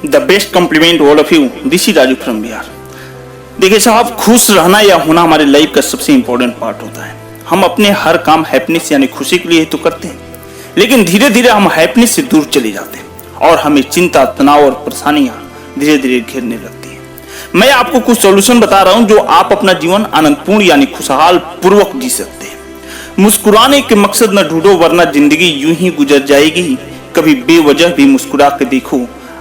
The best compliment all of you, this is Raju from Bihar. देखिए साहब, खुश रहना या होना हमारे लाइफ का सबसे इंपॉर्टेंट पार्ट होता है। हम अपने हर काम हैप्पीनेस यानी खुशी के लिए तो करते हैं, लेकिन धीरे धीरे हम हैप्पीनेस से दूर चले जाते हैं और हमें चिंता, तनाव और परेशानियां धीरे धीरे घेरने लगती है। मैं आपको कुछ सॉल्यूशन बता रहा हूं जो आप अपना जीवन आनंदपूर्ण यानी खुशहाल पूर्वक जी सकते हैं। मुस्कुराने के मकसद न ढूंढो वरना जिंदगी यूं ही गुजर जाएगी। कभी बेवजह भी मुस्कुरा के देखो,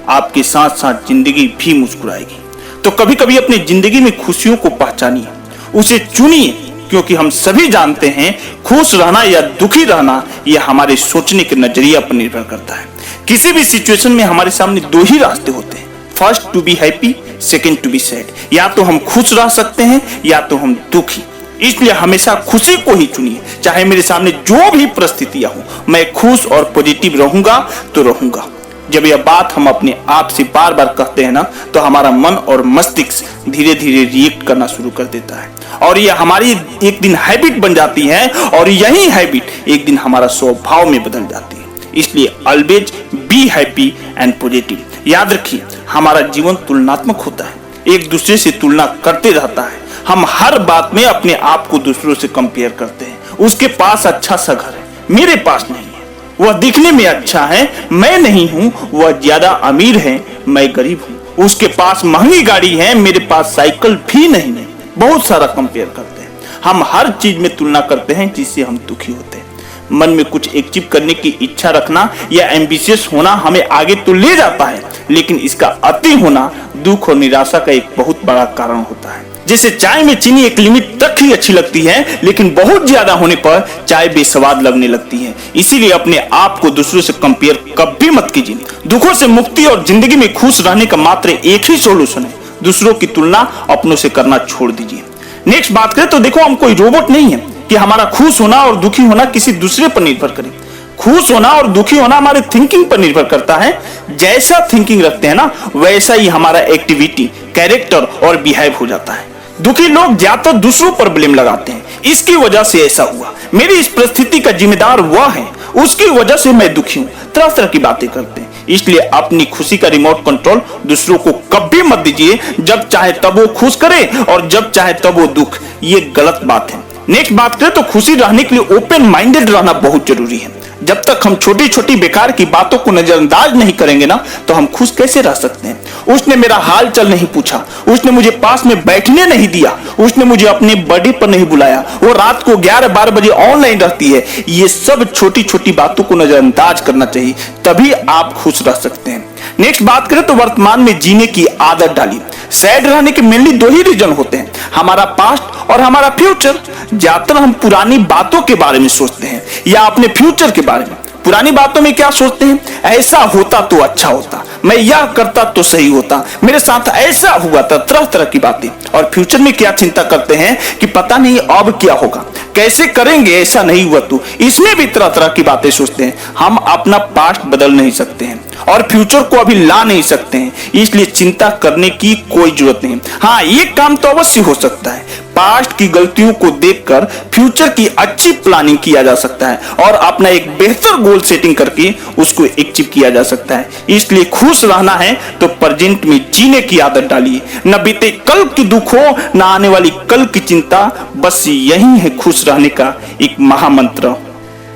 आपके साथ साथ जिंदगी भी मुस्कुराएगी। तो कभी कभी अपनी जिंदगी में खुशियों को पहचानिए, उसे चुनिए, क्योंकि हम सभी जानते हैं खुश रहना या दुखी रहना यह हमारे सोचने के नजरिया पर निर्भर करता है। किसी भी सिचुएशन में हमारे सामने दो ही रास्ते होते हैं, first to be happy, second to be sad. या तो हम खुश रह सकते हैं या तो हम दुखी। इसलिए हमेशा खुशी को ही चुनिए। चाहे मेरे सामने जो भी परिस्थितियां हो, मैं खुश और पॉजिटिव रहूंगा तो रहूंगा। जब यह बात हम अपने आप से बार बार कहते हैं ना, तो हमारा मन और मस्तिष्क धीरे धीरे रिएक्ट करना शुरू कर देता है और यह हमारी एक दिन हैबिट बन जाती है और यही हैबिट एक दिन हमारा स्वभाव में बदल जाती है। इसलिए always be happy and positive. याद रखिए, हमारा जीवन तुलनात्मक होता है, एक दूसरे से तुलना करते रहता है। हम हर बात में अपने आप को दूसरों से कंपेयर करते हैं। उसके पास अच्छा सा घर है, मेरे पास नहीं है। वह दिखने में अच्छा है, मैं नहीं हूं। वह ज्यादा अमीर है, मैं गरीब हूं। उसके पास महंगी गाड़ी है, मेरे पास साइकिल भी नहीं है। बहुत सारा कंपेयर करते हैं। हम हर चीज में तुलना करते हैं, जिससे हम दुखी होते हैं। मन में कुछ अचीव करने की इच्छा रखना या एम्बिशियस होना हमें आगे तो ले जाता है, लेकिन इसका अति होना दुख और निराशा का एक बहुत बड़ा कारण होता है। जैसे चाय में चीनी एक लिमिट तक ही अच्छी लगती है, लेकिन बहुत ज्यादा होने पर चाय बेस्वाद लगने लगती है। इसीलिए अपने आप को दूसरों से कंपेयर कभी मत कीजिए। दुखों से मुक्ति और जिंदगी में खुश रहने का मात्र एक ही सॉल्यूशन है, दूसरों की तुलना अपनों से करना छोड़ दीजिए। नेक्स्ट बात करें तो देखो, हम कोई रोबोट नहीं है कि हमारा खुश होना और दुखी होना किसी दूसरे पर निर्भर करे। खुश होना और दुखी होना हमारे थिंकिंग पर निर्भर करता है। जैसा थिंकिंग रखते हैं ना, वैसा ही हमारा एक्टिविटी, कैरेक्टर और बिहेव हो जाता है। दुखी लोग ज्यादातर दूसरों पर ब्लेम लगाते हैं, इसकी वजह से ऐसा हुआ, मेरी इस परिस्थिति का जिम्मेदार वह है, उसकी वजह से मैं दुखी हूं। तरह तरह की बातें करते हैं। इसलिए अपनी खुशी का रिमोट कंट्रोल दूसरों को कभी मत दीजिए। जब चाहे तब वो खुश करे और जब चाहे तब वो दुख, ये गलत बात है। नेक्स्ट बात करें तो खुशी रहने के लिए ओपन माइंडेड रहना बहुत जरूरी है। जब तक हम छोटी छोटी बेकार की बातों को नजरअंदाज नहीं करेंगे ना, तो हम खुश कैसे रह सकते हैं। उसने मेरा हाल चाल नहीं पूछा, उसने मुझे पास में बैठने नहीं दिया, उसने मुझे अपने बर्थडे पर नहीं बुलाया, वो रात को 11-12 बजे ऑनलाइन रहती है। ये सब छोटी छोटी बातों को नजरअंदाज करना चाहिए, तभी आप खुश रह सकते हैं। नेक्स्ट बात करें तो वर्तमान में जीने की आदत डालिए। सैड रहने के मेनली दो ही रीजन होते हैं, हमारा पास्ट और हमारा फ्यूचर। ज्यादातर हम पुरानी बातों के बारे में सोचते हैं या अपने फ्यूचर के बारे में। पुरानी बातों में क्या सोचते हैं, ऐसा होता तो अच्छा होता, मैं यह करता तो सही होता, मेरे साथ ऐसा हुआ था, तरह तरह की बातें। और फ्यूचर में क्या चिंता करते हैं कि पता नहीं अब क्या होगा, कैसे करेंगे, ऐसा नहीं हुआ तो। इसमें भी तरह तरह की बातें सोचते हैं। हम अपना पास्ट बदल नहीं सकते हैं और फ्यूचर को अभी ला नहीं सकते हैं, इसलिए चिंता करने की कोई जरूरत नहीं। हाँ, ये काम तो अवश्य हो सकता है, पास्ट की गलतियों को देखकर फ्यूचर की अच्छी प्लानिंग किया जा सकता है और अपना एक बेहतर गोल सेटिंग करके उसको अचीव किया जा सकता है। इसलिए खुश रहना है तो प्रेजेंट में जीने की आदत डालिए। न बीते कल की दुख हो, न आने वाली कल की चिंता, बस यही है खुश रहने का एक महामंत्र।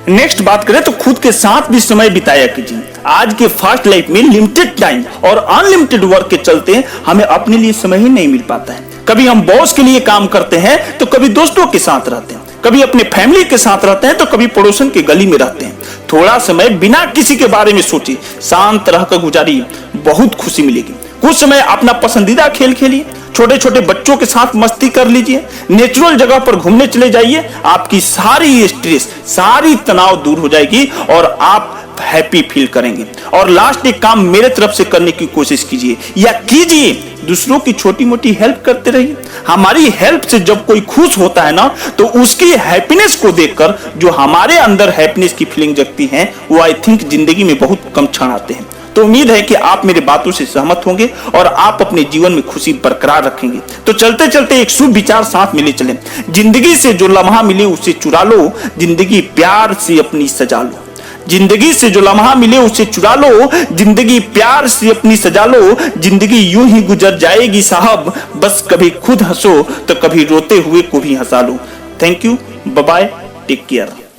नेक्स्ट बात करें तो खुद के साथ भी समय बिताया कीजिए। आज के फास्ट लाइफ में लिमिटेड टाइम और अनलिमिटेड वर्क के चलते हमें अपने लिए समय ही नहीं मिल पाता है। कभी हम बॉस के लिए काम करते हैं तो कभी दोस्तों के साथ रहते हैं, कभी अपने फैमिली के साथ रहते हैं तो कभी पड़ोसन के गली में रहते हैं। थोड़ा समय बिना किसी के बारे में सोचे शांत रहकर गुजारिए, बहुत खुशी मिलेगी। कुछ समय अपना पसंदीदा खेल खेलिए, छोटे छोटे बच्चों के साथ मस्ती कर लीजिए, नेचुरल जगह पर घूमने चले जाइए। आपकी सारी स्ट्रेस, सारी तनाव दूर हो जाएगी और आप हैप्पी फील करेंगे। और लास्ट एक काम मेरे तरफ से करने की कोशिश कीजिए या कीजिए, दूसरों की छोटी मोटी हेल्प करते रहिए। हमारी हेल्प से जब कोई खुश होता है ना, तो उसकी हैप्पीनेस को देखकर जो हमारे अंदर हैप्पीनेस की फीलिंग जगती है, वो आई थिंक जिंदगी में बहुत कम क्षण आते हैं। तो उम्मीद है कि आप मेरी बातों से सहमत होंगे और आप अपने जीवन में खुशी बरकरार रखेंगे। तो चलते चलते एक शुभ विचार साथ में ले चलें। जिंदगी से जो लम्हा मिले उसे चुरा लो, जिंदगी प्यार से अपनी सजा लो। जिंदगी से जो लम्हा मिले उसे चुरा लो, जिंदगी प्यार से अपनी सजा लो, जिंदगी यूं ही गुजर जाएगी साहब, बस कभी खुद हंसो तो कभी रोते हुए को भी हंसा लो। Thank you, bye bye, take care.